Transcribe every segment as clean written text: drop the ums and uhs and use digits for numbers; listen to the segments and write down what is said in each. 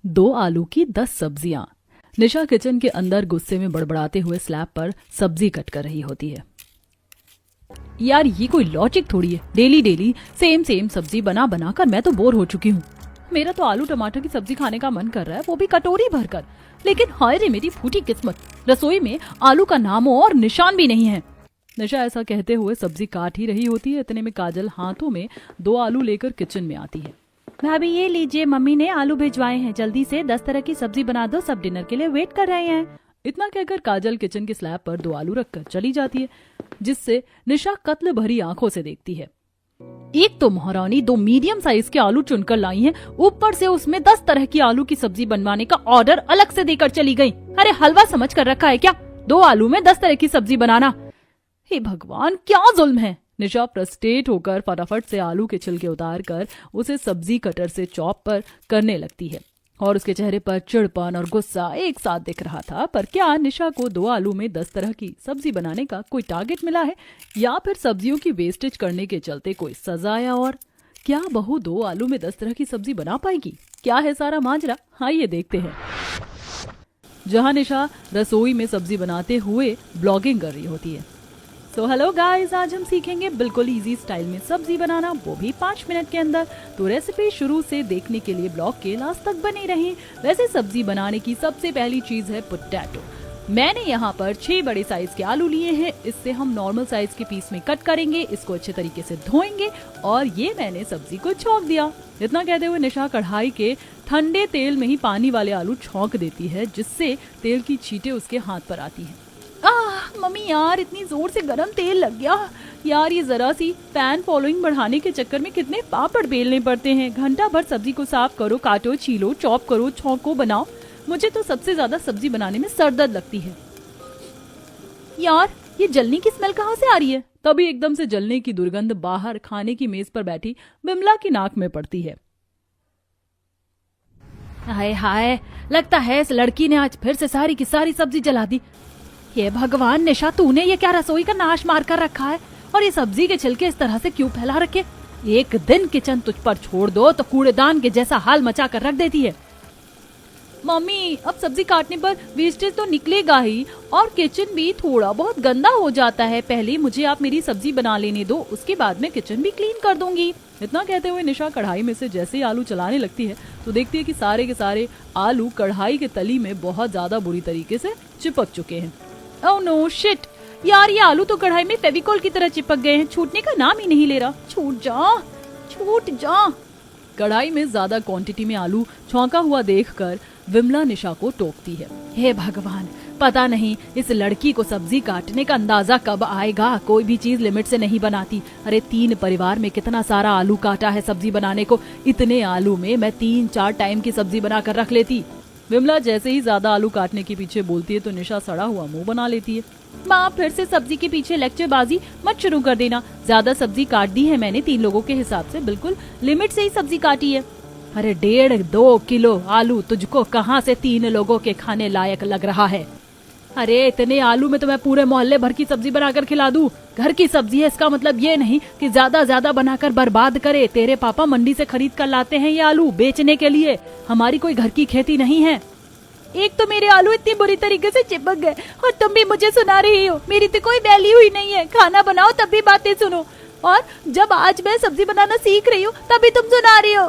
2 आलू की 10 सब्जियां। निशा किचन के अंदर गुस्से में बड़बड़ाते हुए स्लैब पर सब्जी कट कर रही होती है। यार ये कोई लॉजिक थोड़ी है, डेली डेली सेम सब्जी बना बना कर मैं तो बोर हो चुकी हूँ। मेरा तो आलू टमाटर की सब्जी खाने का मन कर रहा है, वो भी कटोरी भरकर। लेकिन हाय रे मेरी फूटी किस्मत, रसोई में आलू का नाम और निशान भी नहीं है। निशा ऐसा कहते हुए सब्जी काट ही रही होती है। इतने में काजल हाथों में 2 आलू लेकर किचन में आती है। भाभी ये लीजिए, मम्मी ने आलू भिजवाए हैं, जल्दी से 10 तरह की सब्जी बना दो, सब डिनर के लिए वेट कर रहे हैं। इतना कहकर काजल किचन के स्लैब पर 2 आलू रखकर चली जाती है, जिससे निशा कत्ल भरी आंखों से देखती है। एक तो महारानी 2 मीडियम साइज के आलू चुनकर लाई हैं, ऊपर से उसमें 10 तरह की आलू की सब्जी बनवाने का ऑर्डर अलग से देकर चली गई। अरे हलवा समझ कर रखा है क्या 2 आलू में 10 तरह की सब्जी बनाना? हे भगवान क्या जुल्म है। निशा फ्रस्ट्रेट होकर फटाफट से आलू के छिलके उतार कर उसे सब्जी कटर से चॉप पर करने लगती है और उसके चेहरे पर चिड़पन और गुस्सा एक साथ दिख रहा था। पर क्या निशा को 2 आलू में 10 तरह की सब्जी बनाने का कोई टारगेट मिला है, या फिर सब्जियों की वेस्टेज करने के चलते कोई सजा? या और क्या बहू 2 आलू में 10 तरह की सब्जी बना पाएगी? क्या है सारा माजरा, आइए देखते हैं। जहां निशा रसोई में सब्जी बनाते हुए ब्लॉगिंग कर रही होती है। तो हेलो गाइस, आज हम सीखेंगे बिल्कुल इजी स्टाइल में सब्जी बनाना, वो भी 5 मिनट के अंदर। तो रेसिपी शुरू से देखने के लिए ब्लॉग के लास्ट तक बने रहें। वैसे सब्जी बनाने की सबसे पहली चीज है पोटैटो। मैंने यहाँ पर 6 बड़े साइज के आलू लिए हैं। इससे हम नॉर्मल साइज के पीस में कट करेंगे, इसको अच्छे तरीके से धोएंगे और ये मैंने सब्जी को छौंक दिया। इतना कहते हुए निशा कढ़ाई के ठंडे तेल में ही पानी वाले आलू छौंक देती है, जिससे तेल की छींटे उसके हाथ पर आती है। मम्मी यार इतनी जोर से गरम तेल लग गया। यार ये जरा सी फैन फॉलोइंग बढ़ाने के चक्कर में कितने पापड़ बेलने पड़ते हैं। घंटा भर सब्जी को साफ करो, काटो, छीलो, चॉप करो, छौंको, बनाओ। मुझे तो सबसे ज्यादा सब्जी बनाने में सरदर्द लगती है। यार ये जलने की स्मेल कहाँ से आ रही है? तभी एकदम से जलने की दुर्गंध बाहर खाने की मेज पर बैठी बिमला की नाक में पड़ती है। हाय हाय, लगता है इस लड़की ने आज फिर से सारी की सारी सब्जी जला दी। ये भगवान निशा, तूने ये क्या रसोई का नाश मार कर रखा है? और ये सब्जी के छिलके इस तरह से क्यों फैला रखे? एक दिन किचन तुझ पर छोड़ दो तो कूड़ेदान के जैसा हाल मचा कर रख देती है। मम्मी अब सब्जी काटने पर वेस्टेज तो निकलेगा ही, और किचन भी थोड़ा बहुत गंदा हो जाता है। पहले मुझे आप मेरी सब्जी बना लेने दो, उसके बाद मैं किचन भी क्लीन कर दूंगी। इतना कहते हुए निशा कढ़ाई में से जैसे ही आलू चलाने लगती है तो देखती है कि सारे के सारे आलू कढ़ाई के तली में बहुत ज्यादा बुरी तरीके से चिपक चुके हैं। ओह नो शिट, यार ये आलू तो कढ़ाई में फेविकोल की तरह चिपक गए हैं, छूटने का नाम ही नहीं ले रहा। छूट जा, छूट जा। कढ़ाई में ज्यादा क्वांटिटी में आलू छौंका हुआ देखकर विमला निशा को टोकती है। हे भगवान, पता नहीं इस लड़की को सब्जी काटने का अंदाजा कब आएगा। कोई भी चीज लिमिट से नहीं बनाती। अरे 3 परिवार में कितना सारा आलू काटा है सब्जी बनाने को। इतने आलू में मैं 3-4 टाइम की सब्जी बनाकर रख लेती। विमला जैसे ही ज्यादा आलू काटने के पीछे बोलती है तो निशा सड़ा हुआ मुंह बना लेती है। माँ फिर से सब्जी के पीछे लेक्चरबाजी मत शुरू कर देना। ज्यादा सब्जी काट दी है मैंने, 3 लोगों के हिसाब से बिल्कुल लिमिट से ही सब्जी काटी है। अरे 1.5-2 किलो आलू तुझको कहाँ से 3 लोगों के खाने लायक लग रहा है? अरे इतने आलू में तो मैं पूरे मोहल्ले भर की सब्जी बनाकर खिला दूं। घर की सब्जी है, इसका मतलब ये नहीं कि ज्यादा बनाकर बर्बाद करे। तेरे पापा मंडी से खरीद कर लाते हैं ये आलू बेचने के लिए, हमारी कोई घर की खेती नहीं है। एक तो मेरे आलू इतनी बुरी तरीके से चिपक गए और तुम भी मुझे सुना रही हो। मेरी तो कोई वैल्यू ही नहीं है। खाना बनाओ तब भी बातें सुनो, और जब आज मैं सब्जी बनाना सीख रही हूँ तभी तुम सुना रही हो।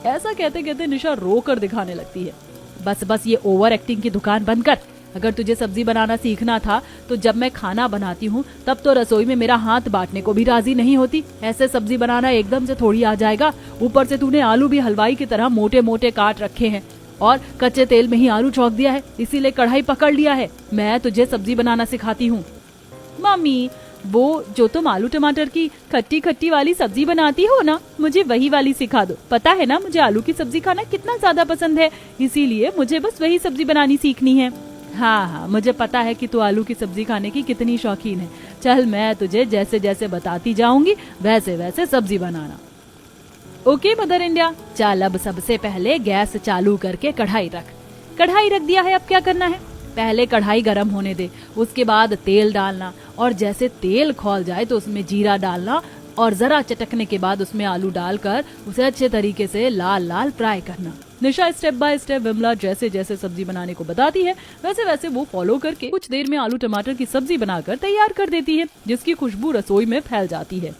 ऐसा कहते कहते निशा रो कर दिखाने लगती है। बस ये ओवर एक्टिंग की दुकान बंद कर। अगर तुझे सब्जी बनाना सीखना था तो जब मैं खाना बनाती हूँ तब तो रसोई में मेरा हाथ बांटने को भी राजी नहीं होती। ऐसे सब्जी बनाना एकदम से थोड़ी आ जाएगा। ऊपर से तूने आलू भी हलवाई की तरह मोटे मोटे काट रखे हैं और कच्चे तेल में ही आलू छौंक दिया है, इसीलिए कढ़ाई पकड़ लिया है। मैं तुझे सब्जी बनाना सिखाती हूँ। मम्मी वो जो तुम आलू टमाटर की खट्टी खट्टी वाली सब्जी बनाती हो ना, मुझे वही वाली सिखा दो। पता है ना मुझे आलू की सब्जी खाना कितना ज्यादा पसंद है, इसीलिए मुझे बस वही सब्जी बनानी सीखनी है। हाँ, मुझे पता है कि तू आलू की सब्जी खाने की कितनी शौकीन है। चल मैं तुझे जैसे जैसे बताती जाऊंगी वैसे वैसे सब्जी बनाना। Okay mother India. चल अब सबसे पहले गैस चालू करके कढ़ाई रख दिया है। अब क्या करना है? पहले कढ़ाई गरम होने दे, उसके बाद तेल डालना और जैसे तेल खौल जाए तो उसमें जीरा डालना, और जरा चटकने के बाद उसमें आलू डालकर उसे अच्छे तरीके से लाल लाल फ्राई करना। निशा स्टेप बाय स्टेप विमला जैसे जैसे सब्जी बनाने को बताती है वैसे वैसे वो फॉलो करके कुछ देर में आलू टमाटर की सब्जी बनाकर तैयार कर देती है, जिसकी खुशबू रसोई में फैल जाती है।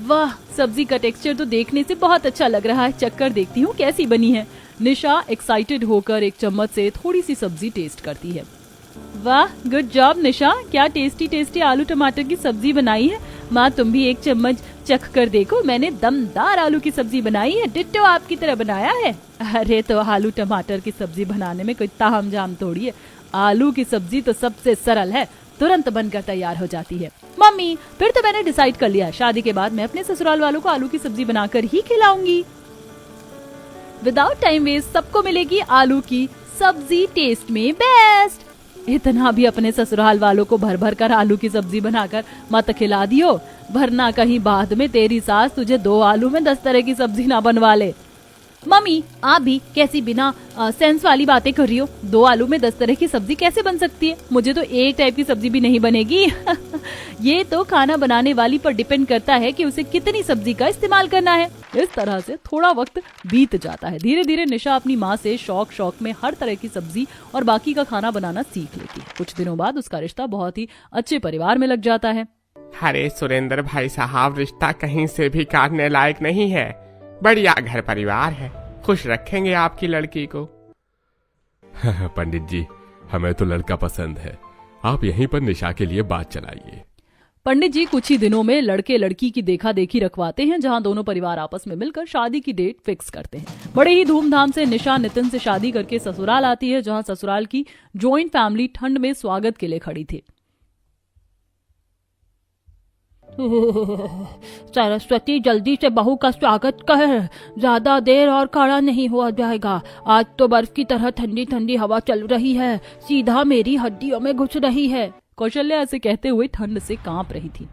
वाह, सब्जी का टेक्सचर तो देखने से बहुत अच्छा लग रहा है। चक्कर देखती हूँ कैसी बनी है। निशा एक्साइटेड होकर एक चम्मच से थोड़ी सी सब्जी टेस्ट करती है। वाह, गुड जॉब निशा, क्या टेस्टी टेस्टी आलू टमाटर की सब्जी बनाई है। माँ तुम भी एक चम्मच चख कर देखो, मैंने दमदार आलू की सब्जी बनाई है, डिट्टो आपकी तरह बनाया है। अरे तो आलू टमाटर की सब्जी बनाने में कोई ताम झाम थोड़ी है। आलू की सब्जी तो सबसे सरल है, तुरंत बनकर तैयार हो जाती है। मम्मी फिर तो मैंने डिसाइड कर लिया, शादी के बाद मैं अपने ससुराल वालों को आलू की सब्जी बनाकर ही खिलाऊंगी। विदाउट टाइम वेस्ट सबको मिलेगी आलू की सब्जी, टेस्ट में बेस्ट। इतना भी अपने ससुराल वालों को भर भर कर आलू की सब्जी बनाकर मत खिला दियो, वरना कहीं बाद में तेरी सास तुझे 2 आलू में 10 तरह की सब्जी ना बनवा ले। मम्मी आप भी कैसी बिना सेंस वाली बातें कर रही हो। 2 आलू में 10 तरह की सब्जी कैसे बन सकती है? मुझे तो एक टाइप की सब्जी भी नहीं बनेगी। ये तो खाना बनाने वाली पर डिपेंड करता है कि उसे कितनी सब्जी का इस्तेमाल करना है। इस तरह से थोड़ा वक्त बीत जाता है। धीरे धीरे निशा अपनी माँ से शौक में हर तरह की सब्जी और बाकी का खाना बनाना सीख लेती है। कुछ दिनों बाद उसका रिश्ता बहुत ही अच्छे परिवार में लग जाता है। अरे सुरेंद्र भाई साहब, रिश्ता कहीं से भी काटने लायक नहीं है। बढ़िया घर परिवार है, खुश रखेंगे आपकी लड़की को। पंडित जी, हमें तो लड़का पसंद है, आप यहीं पर निशा के लिए बात चलाइए। पंडित जी कुछ ही दिनों में लड़के लड़की की देखा देखी रखवाते हैं, जहां दोनों परिवार आपस में मिलकर शादी की डेट फिक्स करते हैं। बड़े ही धूमधाम से निशा नितिन से शादी करके ससुराल आती है, जहां ससुराल की जॉइंट फैमिली ठंड में स्वागत के लिए खड़ी थी। सरस्वती जल्दी से बहू का स्वागत कर, ज्यादा देर और खड़ा नहीं हुआ जाएगा। आज तो बर्फ की तरह ठंडी ठंडी हवा चल रही है, सीधा मेरी हड्डियों में घुस रही है। कौशल्या ऐसे कहते हुए ठंड से कांप रही थी।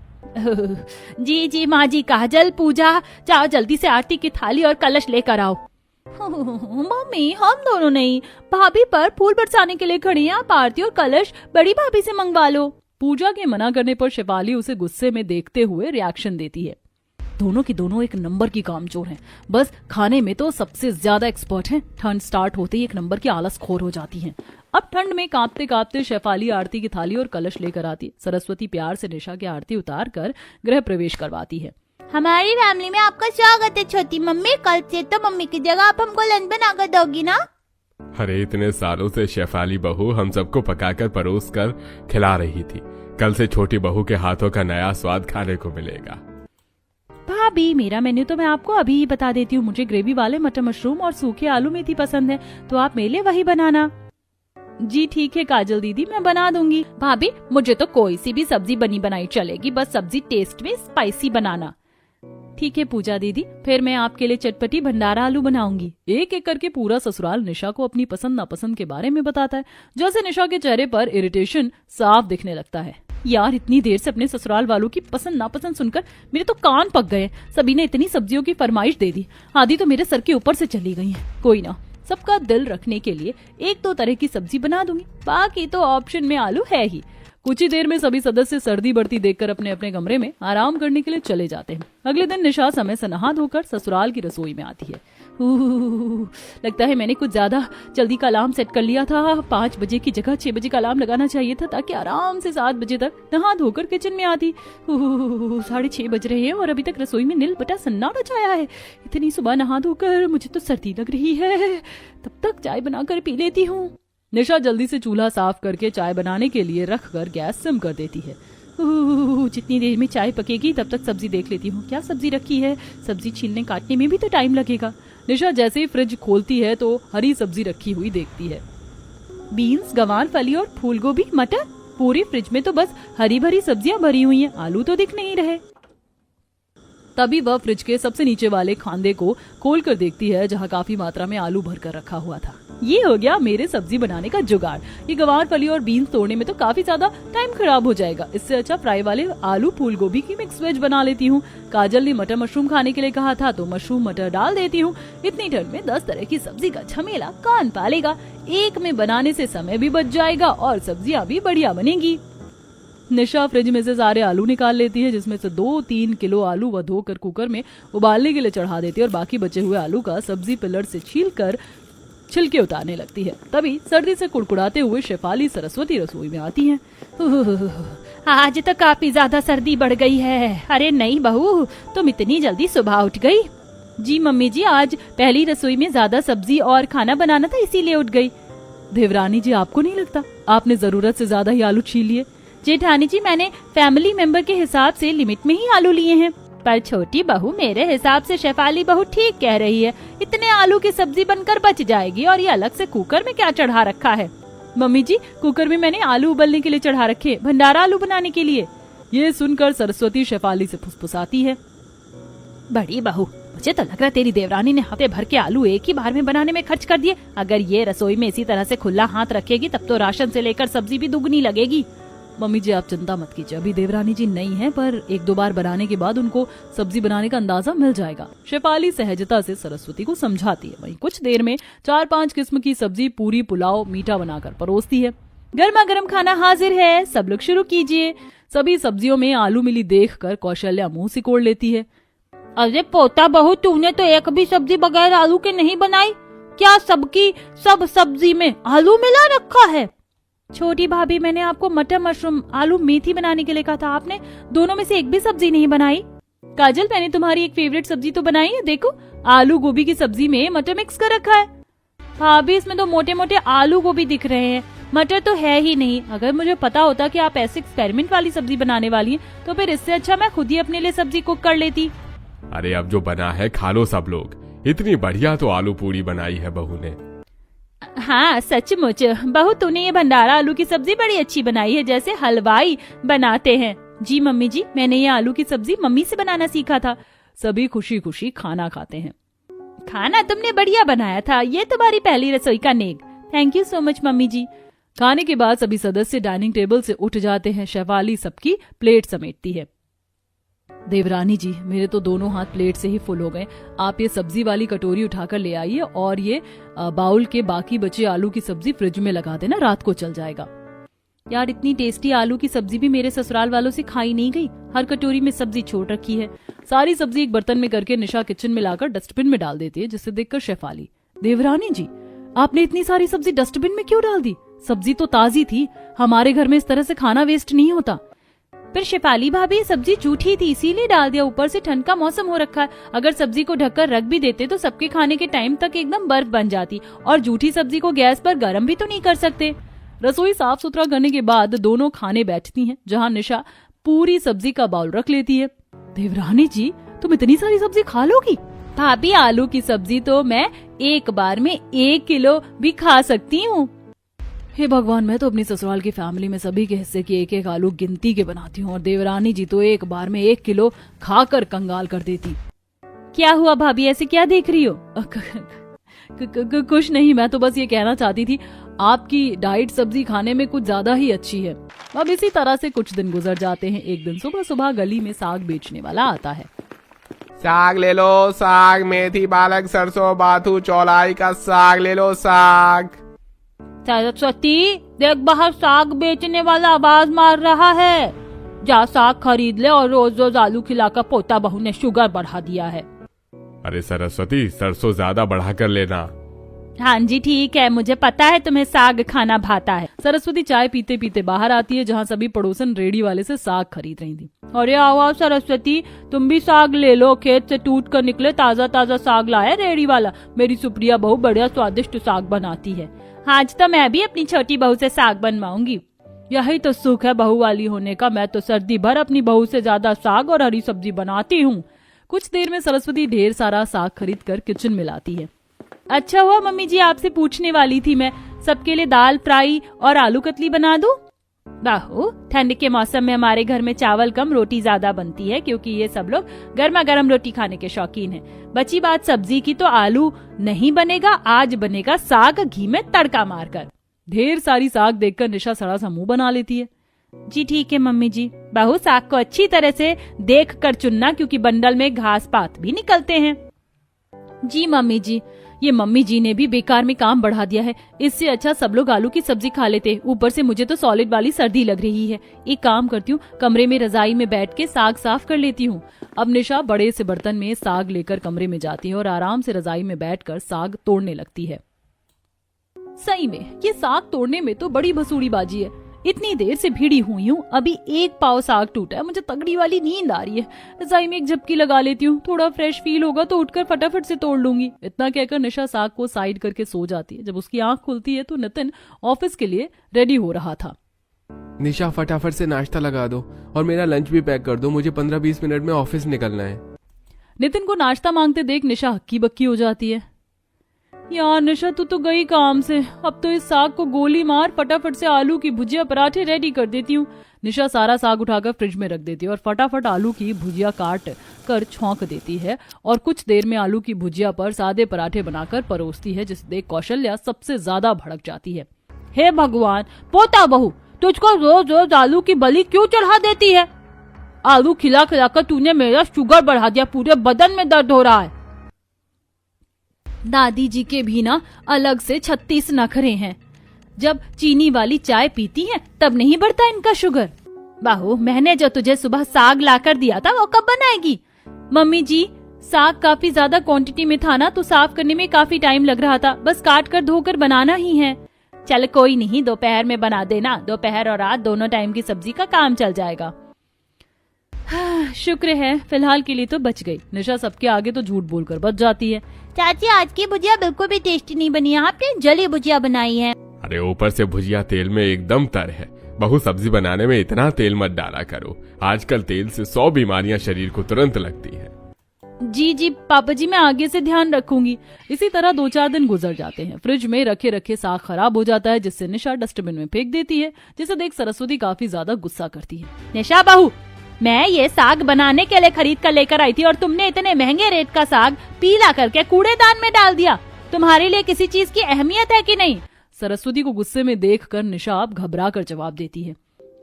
जी माँ जी, काजल पूजा, जाओ जल्दी से आरती की थाली और कलश लेकर आओ। मम्मी हम दोनों नहीं, भाभी पर फूल बरसाने के लिए खड़ी हैं, आप आरती और कलश बड़ी भाभी से मंगवा लो। पूजा के मना करने पर शेफाली उसे गुस्से में देखते हुए रिएक्शन देती है। दोनों की दोनों एक नंबर की कामचोर हैं, बस खाने में तो सबसे ज्यादा एक्सपर्ट हैं। ठंड स्टार्ट होते ही एक नंबर की आलसखोर हो जाती हैं। अब ठंड में कांपते कांपते शेफाली आरती की थाली और कलश लेकर आती है। सरस्वती प्यार से निशा की आरती उतार कर गृह प्रवेश करवाती है। हमारी फैमिली में आपका स्वागत है छोटी मम्मी, कल से तो मम्मी की जगह आप हमको लंच बनाकर दोगी ना? अरे इतने सालों से शेफाली बहू हम सबको पकाकर परोस कर खिला रही थी, कल से छोटी बहू के हाथों का नया स्वाद खाने को मिलेगा। भाभी मेरा मेन्यू तो मैं आपको अभी ही बता देती हूँ। मुझे ग्रेवी वाले मटर मशरूम और सूखे आलू मेथी पसंद है, तो आप मेरे लिए वही बनाना। जी ठीक है काजल दीदी, मैं बना दूंगी। भाभी मुझे तो कोई सी भी सब्जी बनी बनाई चलेगी, बस सब्जी टेस्ट में स्पाइसी बनाना। ठीक है पूजा दीदी, फिर मैं आपके लिए चटपटी भंडारा आलू बनाऊंगी। एक एक करके पूरा ससुराल निशा को अपनी पसंद नापसंद के बारे में बताता है। जैसे निशा के चेहरे पर इरिटेशन साफ दिखने लगता है। यार इतनी देर से अपने ससुराल वालों की पसंद नापसंद सुनकर मेरे तो कान पक गए। सभी ने इतनी सब्जियों की फरमाइश दे दी, आधी तो मेरे सर के ऊपर से चली गई है। कोई ना, सबका दिल रखने के लिए 1-2 तरह की सब्जी बना दूंगी, बाकी तो ऑप्शन में आलू है ही। कुछ ही देर में सभी सदस्य सर्दी बढ़ती देखकर अपने अपने कमरे में आराम करने के लिए चले जाते हैं। अगले दिन निशा समय से नहा धोकर ससुराल की रसोई में आती है। लगता है मैंने कुछ ज्यादा जल्दी का अलार्म सेट कर लिया था। 5 बजे की जगह 6 बजे का अलार्म लगाना चाहिए था, ताकि आराम से 7 बजे तक नहा धोकर किचन में आती। 6:30 बज रहे हैं और अभी तक रसोई में नील बटा सन्नाटा छाया है। इतनी सुबह नहा धोकर मुझे तो सर्दी लग रही है, तब तक चाय बनाकर पी लेती हूँ। निशा जल्दी से चूल्हा साफ करके चाय बनाने के लिए रखकर गैस सिम कर देती है। जितनी देर में चाय पकेगी तब तक सब्जी देख लेती हूँ, क्या सब्जी रखी है। सब्जी छीलने काटने में भी तो टाइम लगेगा। निशा जैसे ही फ्रिज खोलती है तो हरी सब्जी रखी हुई देखती है। बीन्स, गंवार फली और फूल गोभी, मटर, पूरी फ्रिज में तो बस हरी भरी सब्जियां भरी हुई हैं, आलू तो दिख नहीं रहे। तभी वह फ्रिज के सबसे नीचे वाले खांदे को खोल कर देखती है, जहाँ काफी मात्रा में आलू भरकर रखा हुआ था। ये हो गया मेरे सब्जी बनाने का जुगाड़। ये गंवार फली और बीन्स तोड़ने में तो काफी ज्यादा टाइम खराब हो जाएगा। इससे अच्छा फ्राई वाले आलू फूल गोभी की मिक्स वेज बना लेती हूँ। काजल ने मटर मशरूम खाने के लिए कहा था, तो मशरूम मटर डाल देती हूँ। इतनी ठंड में 10 तरह की सब्जी का झमेला कान पालेगा। एक में बनाने से समय भी बच जाएगा और सब्जियां भी बढ़िया बनेगी। निशा फ्रिज में से सारे आलू निकाल लेती है, जिसमें से 2-3 किलो आलू वह धोकर कुकर में उबालने के लिए चढ़ा देती है और बाकी बचे हुए आलू का सब्जी पिलर से छीलकर छिलके उतारने लगती है। तभी सर्दी से कुड़कुड़ाते हुए शेफाली सरस्वती रसोई में आती हैं। आज तो काफी ज्यादा सर्दी बढ़ गई है। अरे नहीं बहू, तुम इतनी जल्दी सुबह उठ गई? जी मम्मी जी, आज पहली रसोई में ज्यादा सब्जी और खाना बनाना था, इसीलिए उठ गई। देवरानी जी, आपको नहीं लगता आपने जरूरत से ज्यादा ही आलू छील लिए? जेठानी जी, मैंने फैमिली मेंबर के हिसाब से लिमिट में ही आलू लिए हैं। पर छोटी बहू, मेरे हिसाब से शेफाली बहू ठीक कह रही है। इतने आलू की सब्जी बनकर बच जाएगी और ये अलग से कुकर में क्या चढ़ा रखा है? मम्मी जी, कुकर में मैंने आलू उबलने के लिए चढ़ा रखे, भंडारा आलू बनाने के लिए। ये सुनकर सरस्वती शेफाली से फुसफुसाती है। बड़ी बहू, मुझे तो लग रहा है तेरी देवरानी ने हफ्ते भर के आलू एक ही बार में बनाने में खर्च कर दिए। अगर ये रसोई में इसी तरह से खुला हाथ रखेगी तब तो राशन से लेकर सब्जी भी दुगनी लगेगी। मम्मी जी, आप चिंता मत कीजिए, अभी देवरानी जी नई हैं, पर 1-2 बार बनाने के बाद उनको सब्जी बनाने का अंदाजा मिल जाएगा। शेफाली सहजता से सरस्वती को समझाती है। वहीं कुछ देर में 4-5 किस्म की सब्जी, पूरी, पुलाव, मीठा बनाकर परोसती है। गर्मा गर्म खाना हाजिर है, सब लोग शुरू कीजिए। सभी सब्जियों में आलू मिली देखकर कौशल्या मुंह सिकोड़ लेती है। अरे पोता बहू, तूने तो एक भी सब्जी बगैर आलू के नहीं बनाई। क्या सबकी सब सब्जी में आलू मिला रखा है? छोटी भाभी, मैंने आपको मटर मशरूम आलू मेथी बनाने के लिए कहा था, आपने दोनों में से एक भी सब्जी नहीं बनाई। काजल, मैंने तुम्हारी एक फेवरेट सब्जी तो बनाई है, देखो आलू गोभी की सब्जी में मटर मिक्स कर रखा है। भाभी, इसमें तो मोटे मोटे आलू गोभी दिख रहे हैं, मटर तो है ही नहीं। अगर मुझे पता होता कि आप ऐसे एक्सपेरिमेंट वाली सब्जी बनाने वाली हैं, तो फिर इससे अच्छा मैं खुद ही अपने लिए सब्जी कुक कर लेती। अरे अब जो बना है खा लो सब लोग। इतनी बढ़िया तो आलू पूरी बनाई है बहू ने। हाँ सचमुच बहू, तूने ये भंडारा आलू की सब्जी बड़ी अच्छी बनाई है, जैसे हलवाई बनाते हैं। जी मम्मी जी, मैंने ये आलू की सब्जी मम्मी से बनाना सीखा था। सभी खुशी खुशी खाना खाते हैं। खाना तुमने बढ़िया बनाया था, ये तुम्हारी पहली रसोई का नेक। Thank you so much mummy ji. खाने के बाद सभी सदस्य डाइनिंग टेबल से उठ जाते हैं। शेफाली सबकी प्लेट समेटती है। देवरानी जी, मेरे तो दोनों हाथ प्लेट से ही फुल हो गए। आप ये सब्जी वाली कटोरी उठाकर ले आइए और ये बाउल के बाकी बचे आलू की सब्जी फ्रिज में लगा देना, रात को चल जाएगा। यार, इतनी टेस्टी आलू की सब्जी भी मेरे ससुराल वालों से खाई नहीं गई। हर कटोरी में सब्जी छोड़ रखी है। सारी सब्जी एक बर्तन में करके निशा किचन में लाकर डस्टबिन में डाल देती है, जिसे देखकर शेफाली, देवरानी जी, आपने इतनी सारी सब्जी डस्टबिन में क्यों डाल दी? सब्जी तो ताजी थी, हमारे घर में इस तरह से खाना वेस्ट नहीं होता। पर शेफाली भाभी, सब्जी जूठी थी इसीलिए डाल दिया। ऊपर से ठंड का मौसम हो रखा है, अगर सब्जी को ढककर रख भी देते तो सबके खाने के टाइम तक एकदम बर्फ बन जाती, और जूठी सब्जी को गैस पर गर्म भी तो नहीं कर सकते। रसोई साफ सुथरा करने के बाद दोनों खाने बैठती हैं, जहां निशा पूरी सब्जी का बाउल रख लेती है। देवरानी जी, तुम इतनी सारी सब्जी खा लोगी? भाभी, आलू की सब्जी तो मैं एक बार में 1 किलो भी खा सकती हूँ। हे भगवान, मैं तो अपनी ससुराल की फैमिली में सभी के हिस्से की एक एक आलू गिनती के बनाती हूँ, और देवरानी जी तो एक बार में 1 किलो खाकर कंगाल कर देती। क्या हुआ भाभी, ऐसे क्या देख रही हो? कुछ नहीं, मैं तो बस ये कहना चाहती थी, आपकी डाइट सब्जी खाने में कुछ ज्यादा ही अच्छी है। अब इसी तरह से कुछ दिन गुजर जाते हैं। एक दिन सुबह सुबह गली में साग बेचने वाला आता है। साग ले लो, साग, मेथी, पालक, सरसों, बाथू, चौलाई का साग ले लो, साग। सरस्वती, देख बाहर साग बेचने वाला आवाज मार रहा है। जा साग खरीद ले, और रोज रोज आलू खिलाकर पोता बहू ने शुगर बढ़ा दिया है। अरे सरस्वती, सरसों ज्यादा बढ़ा कर लेना। हाँ जी ठीक है, मुझे पता है तुम्हें साग खाना भाता है। सरस्वती चाय पीते पीते बाहर आती है, जहाँ सभी पड़ोसन रेडी वाले से साग खरीद रही थी। अरे आओ सरस्वती, तुम भी साग ले लो, खेत से टूट कर निकले ताजा ताजा साग लाया रेडी वाला। मेरी सुप्रिया बहू बढ़िया स्वादिष्ट साग बनाती है। आज तो मैं भी अपनी छोटी बहू से साग बनवाऊंगी। यही तो सुख है बहू वाली होने का। मैं तो सर्दी भर अपनी बहू से ज्यादा साग और हरी सब्जी बनाती हूँ। कुछ देर में सरस्वती ढेर सारा साग खरीद कर किचन में लाती है। अच्छा हुआ मम्मी जी, आपसे पूछने वाली थी मैं, सबके लिए दाल फ्राई और आलू कतली बना दूं? बहू, ठंड के मौसम में हमारे घर में चावल कम रोटी ज्यादा बनती है, क्योंकि ये सब लोग गर्मा गर्म रोटी खाने के शौकीन हैं। बची बात सब्जी की, तो आलू नहीं बनेगा, आज बनेगा साग घी में तड़का मारकर। ढेर सारी साग देखकर निशा सड़ा सा मुंह बना लेती है। जी ठीक है मम्मी जी। बहू, साग को अच्छी तरह से देख कर चुनना, क्योंकि बंडल में घास पात भी निकलते हैं। जी मम्मी जी। ये मम्मी जी ने भी बेकार में काम बढ़ा दिया है। इससे अच्छा सब लोग आलू की सब्जी खा लेते। ऊपर से मुझे तो सॉलिड वाली सर्दी लग रही है। एक काम करती हूँ, कमरे में रजाई में बैठ के साग साफ कर लेती हूँ। अब निशा बड़े से बर्तन में साग लेकर कमरे में जाती है और आराम से रजाई में बैठकर साग तोड़ने लगती है। सही में ये साग तोड़ने में तो बड़ी भसूड़ी बाजी है। इतनी देर से भिड़ी हुई हूँ, अभी एक पाव साग टूटा है। मुझे तगड़ी वाली नींद आ रही है। रजाई में एक झपकी लगा लेती हूँ, थोड़ा फ्रेश फील होगा तो उठकर फटाफट से तोड़ लूंगी। इतना कहकर निशा साग को साइड करके सो जाती है। जब उसकी आंख खुलती है तो नितिन ऑफिस के लिए रेडी हो रहा था। निशा फटाफट से नाश्ता लगा दो और मेरा लंच भी पैक कर दो, मुझे 15-20 मिनट में ऑफिस निकलना है। नितिन को नाश्ता मांगते देख निशा हक्की बक्की हो जाती है। यार निशा तू तो गई काम से, अब तो इस साग को गोली मार, फटाफट से आलू की भुजिया पराठे रेडी कर देती हूँ। निशा सारा साग उठाकर फ्रिज में रख देती है और फटाफट आलू की भुजिया काट कर छौंक देती है और कुछ देर में आलू की भुजिया पर सादे पराठे बनाकर परोसती है, जिसे देख कौशल्या सबसे ज्यादा भड़क जाती है। हे भगवान, पोता बहू तुझको रोज रोज आलू की बलि क्यों चढ़ा देती है? आलू खिला खिलाकर तूने मेरा शुगर बढ़ा दिया, पूरे बदन में दर्द हो रहा है। दादी जी के भी ना अलग से 36 नखरे हैं। जब चीनी वाली चाय पीती हैं तब नहीं बढ़ता इनका शुगर। बहू, मैंने जो तुझे सुबह साग लाकर दिया था वो कब बनाएगी? मम्मी जी, साग काफी ज्यादा क्वांटिटी में था ना, तो साफ करने में काफी टाइम लग रहा था। बस काट कर धोकर बनाना ही है। चल कोई नहीं, दोपहर में बना देना। दोपहर और रात दोनों टाइम की सब्जी का काम चल जाएगा। शुक्र है फिलहाल के लिए तो बच गई। निशा सबके आगे तो झूठ बोलकर बच जाती है। चाची, आज की भुजिया बिल्कुल भी टेस्टी नहीं बनी है, आपने जली भुजिया बनाई है। अरे ऊपर से भुजिया तेल में एकदम तर है। बहू सब्जी बनाने में इतना तेल मत डाला करो, आजकल तेल से 100 बीमारियां शरीर को तुरंत लगती है। जी जी पापा जी, मैं आगे से ध्यान रखूंगी। इसी तरह 2-4 दिन गुजर जाते हैं। फ्रिज में रखे रखे साग खराब हो जाता है, जिससे निशा डस्टबिन में फेंक देती है, जिसे देख सरस्वती काफी ज्यादा गुस्सा करती है। निशा बहू, मैं ये साग बनाने के लिए खरीद कर लेकर आई थी और तुमने इतने महंगे रेट का साग पीला करके कूड़ेदान में डाल दिया। तुम्हारे लिए किसी चीज की अहमियत है कि नहीं? सरस्वती को गुस्से में देखकर निशा घबरा कर जवाब देती है।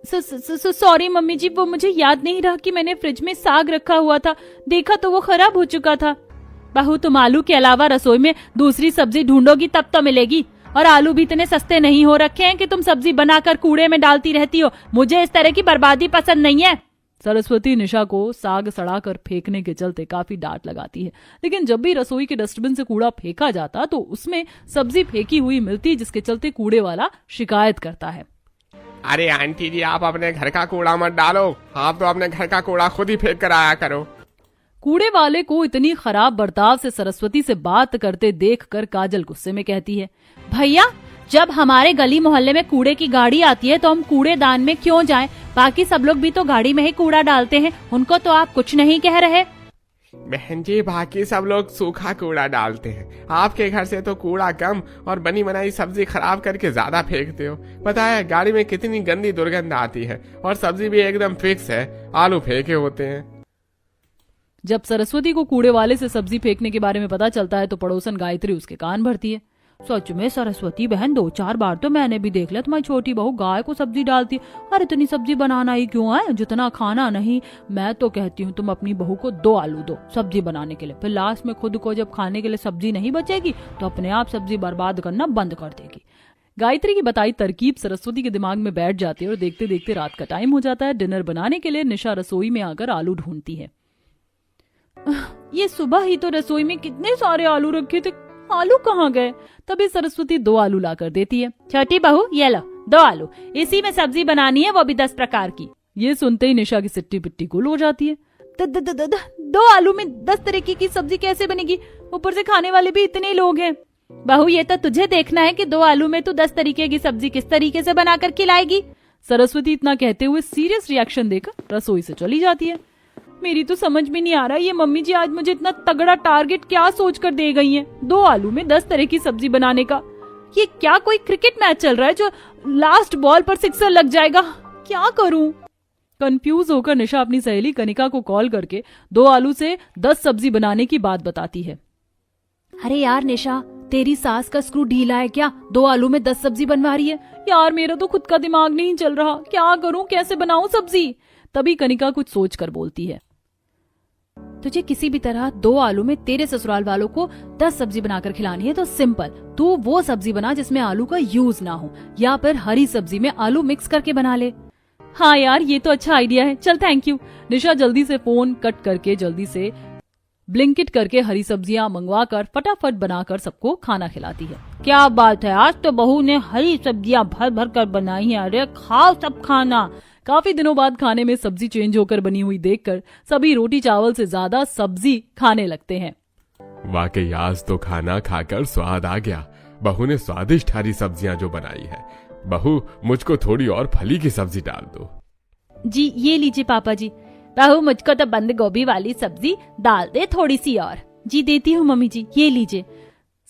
सॉरी मम्मी जी, वो मुझे याद नहीं रहा कि मैंने फ्रिज में साग रखा हुआ था। देखा तो वो खराब हो चुका था। बहू, तुम आलू के अलावा रसोई में दूसरी सब्जी ढूंढोगी तब तो मिलेगी। और आलू भी इतने सस्ते नहीं हो रखे हैं कि तुम सब्जी बनाकर कूड़े में डालती रहती हो। मुझे इस तरह की बर्बादी पसंद नहीं है। सरस्वती निशा को साग सड़ाकर फेंकने के चलते काफी डांट लगाती है, लेकिन जब भी रसोई के डस्टबिन से कूड़ा फेंका जाता तो उसमें सब्जी फेंकी हुई मिलती, जिसके चलते कूड़े वाला शिकायत करता है। अरे आंटी जी, आप अपने घर का कूड़ा मत डालो, आप तो अपने घर का कूड़ा खुद ही फेंक कर आया करो। कूड़े वाले को इतनी खराब बर्ताव से सरस्वती से बात करते देखकर काजल गुस्से में कहती है, भैया, जब हमारे गली मोहल्ले में कूड़े की गाड़ी आती है तो हम कूड़ेदान में क्यों जाएं? बाकी सब लोग भी तो गाड़ी में ही कूड़ा डालते हैं, उनको तो आप कुछ नहीं कह रहे। बहन जी, बाकी सब लोग सूखा कूड़ा डालते हैं, आपके घर से तो कूड़ा कम और बनी बनाई सब्जी खराब करके ज्यादा फेंकते हो। पता है गाड़ी में कितनी गंदी दुर्गंध आती है और सब्जी भी एकदम फिक्स है, आलू फेंके होते हैं। जब सरस्वती को कूड़े वाले से सब्जी फेंकने के बारे में पता चलता है तो पड़ोसन गायत्री उसके कान भरती है। सच में सरस्वती बहन, 2-4 बार तो मैंने भी देख लिया तुम्हारी छोटी बहू गाय को सब्जी डालती। और इतनी सब्जी बनाना ही क्यों है, जितना खाना नहीं। मैं तो कहती हूँ तुम अपनी बहू को 2 आलू दो सब्जी बनाने के लिए, फिर लास्ट में खुद को जब खाने के लिए सब्जी नहीं बचेगी तो अपने आप सब्जी बर्बाद करना बंद कर देगी। गायत्री की बताई तरकीब सरस्वती के दिमाग में बैठ जाती है और देखते देखते रात का टाइम हो जाता है। डिनर बनाने के लिए निशा रसोई में आकर आलू ढूंढती है। ये सुबह ही तो रसोई में कितने सारे आलू रखे थे, आलू कहाँ गए? तभी सरस्वती 2 आलू लाकर देती है। छोटी बहू, ये लो 2 आलू, इसी में सब्जी बनानी है, वो भी 10 प्रकार की। ये सुनते ही निशा की सिट्टी पिट्टी गुल हो जाती है। 2 आलू में 10 तरीके की सब्जी कैसे बनेगी? ऊपर से खाने वाले भी इतने लोग हैं। बहू, ये तो तुझे देखना है कि 2 आलू में तू 10 तरीके की सब्जी किस तरीके से बनाकर खिलाएगी। सरस्वती इतना कहते हुए सीरियस रिएक्शन देकर रसोई से चली जाती है। मेरी तो समझ में नहीं आ रहा ये मम्मी जी आज मुझे इतना तगड़ा टारगेट क्या सोच कर दे गई हैं? 2 आलू में 10 तरह की सब्जी बनाने का। ये क्या कोई क्रिकेट मैच चल रहा है जो लास्ट बॉल पर सिक्सर लग जाएगा? क्या करूं? कंफ्यूज होकर निशा अपनी सहेली कनिका को कॉल करके 2 आलू से 10 सब्जी बनाने की बात बताती है। अरे यार निशा, तेरी सास का स्क्रू ढीला है क्या? 2 आलू में 10 सब्जी बनवा रही है। यार मेरा तो खुद का दिमाग नहीं चल रहा, क्या करूं, कैसे बनाऊं सब्जी? तभी कनिका कुछ सोच कर बोलती है, तुझे किसी भी तरह 2 आलू में तेरे ससुराल वालों को 10 सब्जी बनाकर खिलानी है तो सिंपल, तू वो सब्जी बना जिसमें आलू का यूज ना हो, या फिर हरी सब्जी में आलू मिक्स करके बना ले। हाँ यार, ये तो अच्छा आइडिया है, चल थैंक यू। निशा जल्दी से फोन कट करके जल्दी से ब्लिंकिट करके हरी सब्जियां मंगवा कर फटाफट बनाकर सबको खाना खिलाती है। क्या बात है, आज तो बहू ने हरी सब्जियां भर भर कर बनाई हैं। अरे खाओ सब खाना। काफी दिनों बाद खाने में सब्जी चेंज होकर बनी हुई देखकर सभी रोटी चावल से ज्यादा सब्जी खाने लगते हैं। वाकई आज तो खाना खाकर स्वाद आ गया। बहू ने स्वादिष्ट हरी सब्जियां जो बनाई है। बहू, मुझको थोड़ी और फली की सब्जी डाल दो। जी ये लीजिए पापा जी। बहू, मुझको तो बंद गोभी वाली सब्जी डाल दे थोड़ी सी और। जी देती हूँ मम्मी जी, ये लीजिए।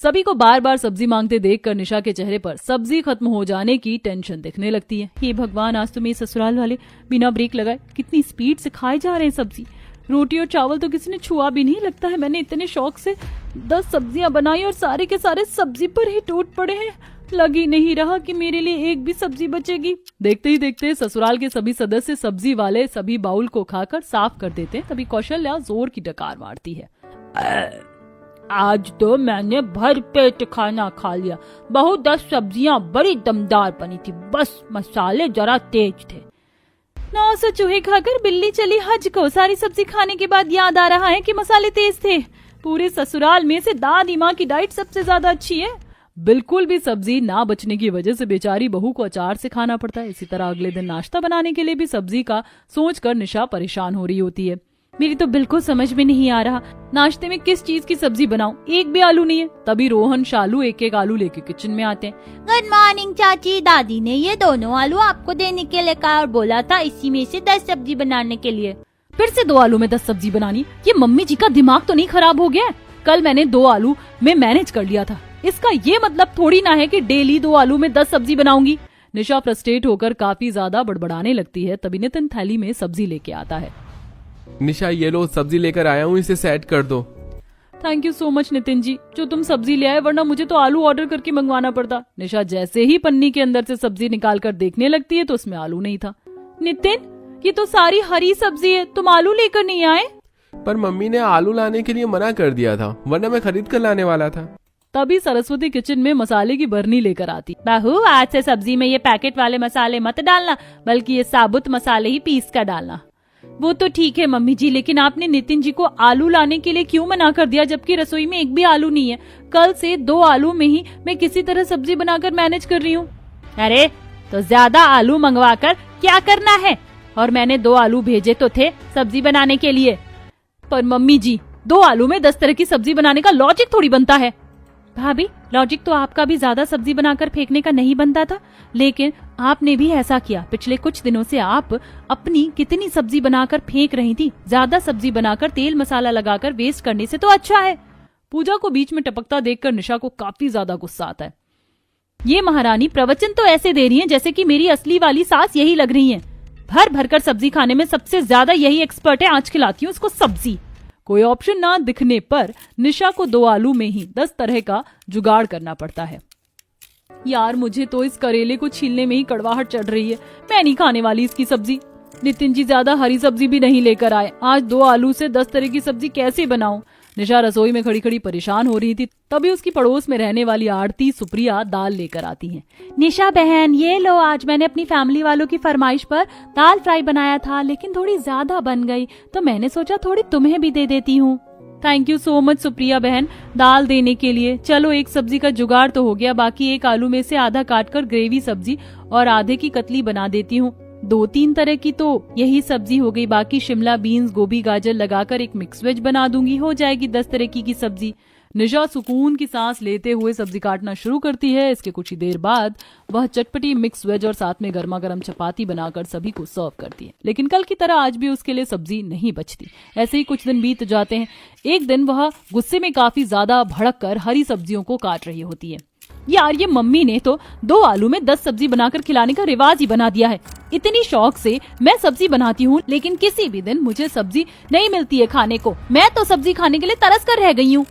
सभी को बार बार सब्जी मांगते देखकर निशा के चेहरे पर सब्जी खत्म हो जाने की टेंशन दिखने लगती है। हे भगवान, आज तो मेरे ससुराल वाले बिना ब्रेक लगाए कितनी स्पीड से खाए जा रहे हैं सब्जी। रोटी और चावल तो किसी ने छुआ भी नहीं। लगता है मैंने इतने शौक से 10 सब्जियां बनाई और सारे के सारे सब्जी पर ही टूट पड़े हैं। लग ही नहीं रहा कि मेरे लिए एक भी सब्जी बचेगी। देखते ही देखते ससुराल के सभी सदस्य सब्जी वाले सभी बाउल को खाकर साफ कर देते हैं। तभी कौशल्या जोर की डकार मारती है। आज तो मैंने भर पेट खाना खा लिया। बहू, 10 सब्जियां बड़ी दमदार बनी थी, बस मसाले जरा तेज थे। 900 चूहे खाकर बिल्ली चली हज को। सारी सब्जी खाने के बाद याद आ रहा है कि मसाले तेज थे। पूरे ससुराल में से दादी माँ की डाइट सबसे ज्यादा अच्छी है। बिल्कुल भी सब्जी ना बचने की वजह से बेचारी बहू को अचार से खाना पड़ता है। इसी तरह अगले दिन नाश्ता बनाने के लिए भी सब्जी का सोचकर निशा परेशान हो रही होती है। मेरी तो बिल्कुल समझ में नहीं आ रहा, नाश्ते में किस चीज की सब्जी बनाऊं, एक भी आलू नहीं है। तभी रोहन शालू एक एक आलू लेके किचन में आते हैं। गुड मॉर्निंग चाची। दादी ने ये दोनों आलू आपको देने के लिए कहा और बोला था इसी में से 10 सब्जी बनाने के लिए। फिर से 2 आलू में 10 सब्जी बनानी? ये मम्मी जी का दिमाग तो नहीं खराब हो गया? कल मैंने 2 आलू में मैनेज कर लिया था। इसका ये मतलब थोड़ी ना है कि डेली 2 आलू में 10 सब्जी बनाऊंगी। निशा फ्रस्ट्रेट होकर काफी ज्यादा बड़बड़ाने लगती है। तभी नितिन थैली में सब्जी लेके आता है। निशा, ये लो सब्जी लेकर आया हूँ, इसे सेट कर दो। Thank you so much Nitin ji, जो तुम सब्जी ले आए, वरना मुझे तो आलू ऑर्डर करके मंगवाना पड़ता। निशा जैसे ही पन्नी के अंदर से सब्जी निकालकर देखने लगती है तो उसमें आलू नहीं था। नितिन, ये तो सारी हरी सब्जी है, तुम आलू लेकर नहीं आए? पर मम्मी ने आलू लाने के लिए मना कर दिया था, वरना मैं खरीद कर लाने वाला था। तभी सरस्वती किचन में मसाले की बरनी लेकर आती। बहू, आज से सब्जी में ये पैकेट वाले मसाले मत डालना, बल्कि ये साबुत मसाले ही पीस कर डालना। वो तो ठीक है मम्मी जी, लेकिन आपने नितिन जी को आलू लाने के लिए क्यों मना कर दिया, जबकि रसोई में एक भी आलू नहीं है? कल से 2 आलू में ही मैं किसी तरह सब्जी बनाकर मैनेज कर रही हूँ। अरे तो ज्यादा आलू मंगवा कर क्या करना है? और मैंने 2 आलू भेजे तो थे सब्जी बनाने के लिए। पर मम्मी जी, 2 आलू में 10 तरह की सब्जी बनाने का लॉजिक थोड़ी बनता है। भाभी, लॉजिक तो आपका भी ज्यादा सब्जी बनाकर फेंकने का नहीं बनता था, लेकिन आपने भी ऐसा किया। पिछले कुछ दिनों से आप अपनी कितनी सब्जी बनाकर फेंक रही थी। ज्यादा सब्जी बनाकर तेल मसाला लगाकर वेस्ट करने से तो अच्छा है। पूजा को बीच में टपकता देखकर निशा को काफी ज्यादा गुस्सा आता है। ये महारानी प्रवचन तो ऐसे दे रही हैं जैसे कि मेरी असली वाली सास यही लग रही हैं। भर भर कर सब्जी खाने में सबसे ज्यादा यही एक्सपर्ट है। आज खिलाती हूँ उसको सब्जी। कोई ऑप्शन ना दिखने पर निशा को 2 आलू में ही 10 तरह का जुगाड़ करना पड़ता है। यार, मुझे तो इस करेले को छीलने में ही कड़वाहट चढ़ रही है। मैं नहीं खाने वाली इसकी सब्जी। नितिन जी ज्यादा हरी सब्जी भी नहीं लेकर आए। आज 2 आलू से 10 तरह की सब्जी कैसे बनाऊं? निशा रसोई में खड़ी खड़ी परेशान हो रही थी। तभी उसकी पड़ोस में रहने वाली आरती सुप्रिया दाल लेकर आती हैं। निशा बहन, ये लो, आज मैंने अपनी फैमिली वालों की फरमाइश पर दाल फ्राई बनाया था, लेकिन थोड़ी ज्यादा बन गई, तो मैंने सोचा थोड़ी तुम्हें भी दे देती हूँ। Thank you so much Supriya बहन, दाल देने के लिए। चलो, एक सब्जी का जुगाड़ तो हो गया। बाकी 1 आलू में से आधा काटकर ग्रेवी सब्जी और आधे की कतली बना देती हूँ। 2-3 तरह की तो यही सब्जी हो गई। बाकी शिमला बीन्स, गोभी, गाजर लगाकर एक मिक्स वेज बना दूंगी। हो जाएगी 10 तरह की सब्जी। निशा सुकून की सांस लेते हुए सब्जी काटना शुरू करती है। इसके कुछ ही देर बाद वह चटपटी मिक्स वेज और साथ में गर्मा गर्म चपाती बनाकर सभी को सर्व करती है। लेकिन कल की तरह आज भी उसके लिए सब्जी नहीं बचती। ऐसे ही कुछ दिन बीत जाते हैं। एक दिन वह गुस्से में काफी ज्यादा भड़क कर हरी सब्जियों को काट रही होती है। यार, ये मम्मी ने तो 2 आलू में 10 सब्जी बनाकर खिलाने का रिवाज ही बना दिया है। इतनी शौक से मैं सब्जी बनाती हूँ, लेकिन किसी भी दिन मुझे सब्जी नहीं मिलती है खाने को। मैं तो सब्जी खाने के लिए तरस कर रह गई हूँ।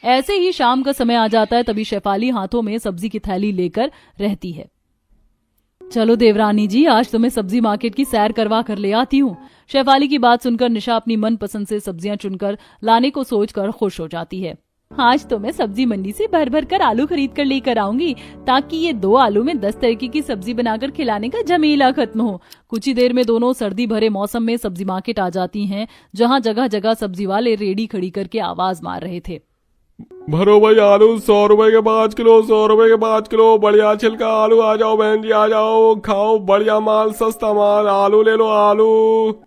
ऐसे ही शाम का समय आ जाता है। तभी शेफाली हाथों में सब्जी की थैली लेकर रहती है। चलो देवरानी जी, आज तुम्हें सब्जी मार्केट की सैर करवा कर ले आती हूँ। शेफाली की बात सुनकर निशा अपनी मनपसंद से सब्जियां चुनकर लाने को सोचकर खुश हो जाती है। आज तो मैं सब्जी मंडी से भर भर कर आलू खरीद कर लेकर आऊंगी, ताकि ये 2 आलू में 10 तरीके की सब्जी बनाकर खिलाने का झमेला खत्म हो। कुछ ही देर में दोनों सर्दी भरे मौसम में सब्जी मार्केट आ जाती हैं, जहां जगह जगह सब्जी वाले रेडी खड़ी करके आवाज मार रहे थे। भरो भाई आलू 100 रुपए के 5 किलो, 100 रुपए के 5 किलो, बढ़िया छिलका आलू, आ जाओ बहन जी, आ जाओ, खाओ बढ़िया माल, सस्ता माल, आलू ले लो आलू।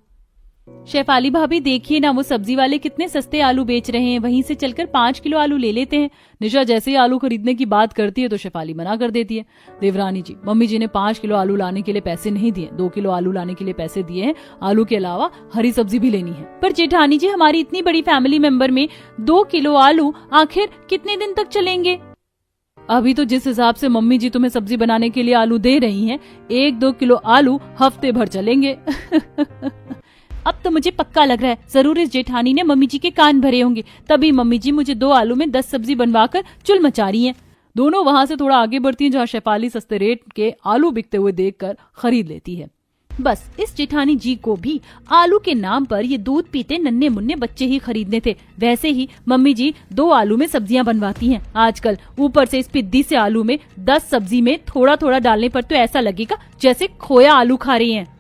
शेफाली भाभी देखिए ना, वो सब्जी वाले कितने सस्ते आलू बेच रहे हैं, वहीं से चलकर 5 किलो आलू ले लेते हैं। निशा जैसे ही आलू खरीदने की बात करती है तो शेफाली मना कर देती है। देवरानी जी, मम्मी जी ने 5 किलो आलू लाने के लिए पैसे नहीं दिए, 2 किलो आलू लाने के लिए पैसे दिए हैं। आलू के अलावा हरी सब्जी भी लेनी है। पर जेठानी जी, हमारी इतनी बड़ी फैमिली मेंबर में 2 किलो आलू आखिर कितने दिन तक चलेंगे? अभी तो जिस हिसाब से मम्मी जी तुम्हें सब्जी बनाने के लिए आलू दे रही हैं, 1-2 किलो आलू हफ्ते भर चलेंगे। अब तो मुझे पक्का लग रहा है जरूर इस जेठानी ने मम्मी जी के कान भरे होंगे, तभी मम्मी जी मुझे 2 आलू में 10 सब्जी बनवाकर चुल मचा रही हैं। दोनों वहां से थोड़ा आगे बढ़ती हैं, जहां शेफाली सस्ते रेट के आलू बिकते हुए देखकर खरीद लेती है। बस इस जेठानी जी को भी आलू के नाम पर ये दूध पीते नन्हे मुन्ने बच्चे ही खरीदने थे। वैसे ही मम्मी जी 2 आलू में सब्जियां बनवाती हैं आजकल। ऊपर से इस पिद्दी से आलू में 10 सब्जी में थोड़ा थोड़ा डालने पर तो ऐसा लगेगा जैसे खोया आलू खा रही हैं।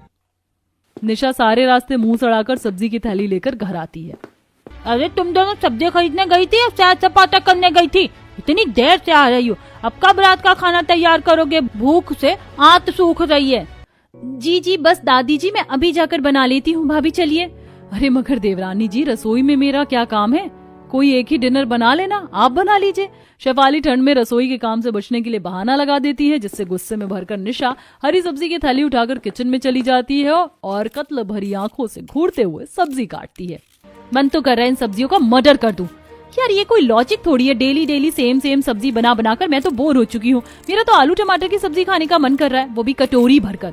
निशा सारे रास्ते मुंह सड़ाकर सब्जी की थैली लेकर घर आती है। अरे तुम दोनों सब्जी खरीदने गई थी या सैर सपाटा करने गई थी? इतनी देर से आ रही हो, अब कब रात का खाना तैयार करोगे? भूख से आंत सूख रही है। जी बस दादी जी, मैं अभी जाकर बना लेती हूँ, भाभी चलिए। अरे मगर देवरानी जी, रसोई में मेरा क्या काम है? कोई एक ही डिनर बना लेना, आप बना लीजिए। शेफाली ठंड में रसोई के काम से बचने के लिए बहाना लगा देती है, जिससे गुस्से में भरकर निशा हरी सब्जी की थैली उठाकर किचन में चली जाती है और कत्ल भरी आंखों से घूरते हुए सब्जी काटती है। मन तो कर रहा है इन सब्जियों का मर्डर कर दूं। यार ये कोई लॉजिक थोड़ी है, डेली डेली सेम सब्जी बना बनाकर मैं तो बोर हो चुकी हूँ। मेरा तो आलू टमाटर की सब्जी खाने का मन कर रहा है, वो भी कटोरी भरकर।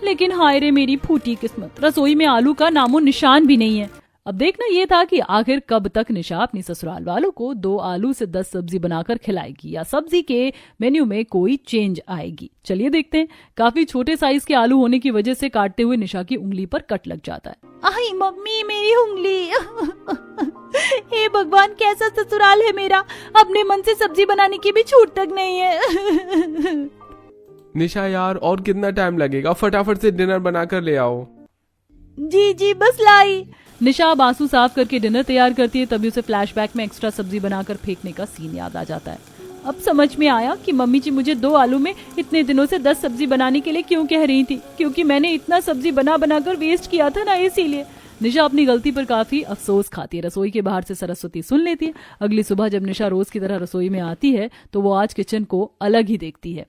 लेकिन हाय रे मेरी फूटी किस्मत, रसोई में आलू का नामो निशान भी नहीं है। अब देखना ये था कि आखिर कब तक निशा अपनी ससुराल वालों को 2 आलू से 10 सब्जी बनाकर खिलाएगी, या सब्जी के मेन्यू में कोई चेंज आएगी। चलिए देखते हैं। काफी छोटे साइज के आलू होने की वजह से काटते हुए निशा की उंगली पर कट लग जाता है। आई मम्मी, मेरी उंगली। हे भगवान, कैसा ससुराल है मेरा, अपने मन से सब्जी बनाने की भी छूट तक नहीं है। निशा यार, और कितना टाइम लगेगा? फटाफट से डिनर बनाकर ले आओ। जी बस लाई। निशा आंसू साफ करके डिनर तैयार करती है, तभी उसे फ्लैशबैक में एक्स्ट्रा सब्जी बनाकर फेंकने का सीन याद आ जाता है। अब समझ में आया कि मम्मी जी मुझे 2 आलू में इतने दिनों से 10 सब्जी बनाने के लिए क्यों कह रही थी, क्योंकि मैंने इतना सब्जी बनाकर वेस्ट किया था ना, इसीलिए। निशा अपनी गलती पर काफी अफसोस खाती है। रसोई के बाहर से सरस्वती सुन लेती है। अगली सुबह जब निशा रोज की तरह रसोई में आती है तो वो आज किचन को अलग ही देखती है।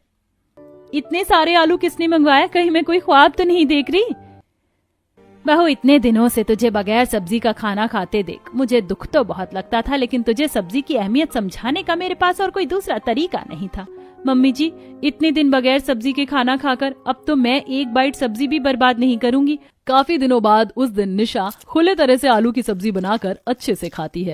इतने सारे आलू किसने मंगवाया? कहीं मैं कोई ख्वाब तो नहीं देख रही? बहू, इतने दिनों से तुझे बगैर सब्जी का खाना खाते देख मुझे दुख तो बहुत लगता था, लेकिन तुझे सब्जी की अहमियत समझाने का मेरे पास और कोई दूसरा तरीका नहीं था। मम्मी जी, इतने दिन बगैर सब्जी के खाना खाकर अब तो मैं एक बाइट सब्जी भी बर्बाद नहीं करूंगी। काफी दिनों बाद उस दिन निशा खुले तरह से आलू की सब्जी बनाकर अच्छे से खाती है।